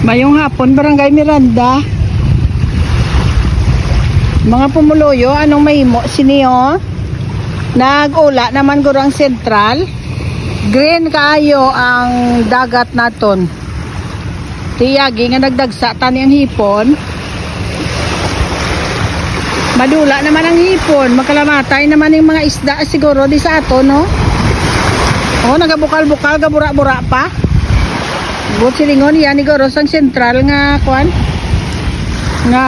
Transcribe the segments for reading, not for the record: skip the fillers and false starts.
Mayong hapon, Barangay Miranda. Mga pumuloyo, anong mahimo? Siniyo? Nag-ula naman gurang sentral. Green kaayo ang dagat naton. Tiyagi nga nagdagsa tani ang hipon. Madula naman ang hipon. Magkalamatay naman yung mga isda siguro di sa ato, no? Oh, nagabukal-bukal, gabura-bura pa. But silingon yan, siguro sang sentral nga kuan. Nga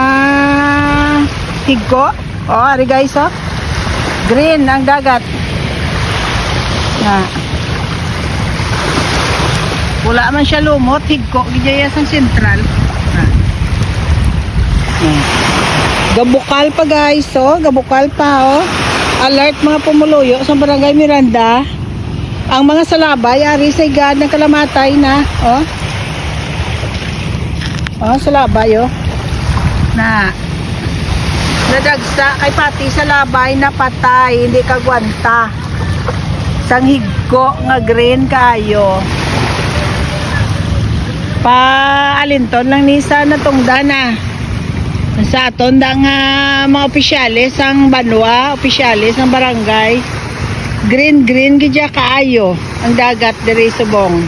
higko. Oh, ari guys, oh. Green ang dagat. Na. Wala man siya lumot, higko gidya sang sentral. Na. Gabukal pa guys, oh, gabukal pa, oh. Alert mga pumuluyo sa Barangay Miranda. Ang mga salabay ari sa igad ng kalamatay na, oh. Oh, salabay, oh. Na nadagsa kay pati sa labay na patay, hindi kagwanta. Sang higko nga green kaayo. Alinton lang ni sa natungda na. Sa aton da nga mga opisyalis ang banwa, opisyalis ang barangay. Green gidya kaayo ang dagat diri subong.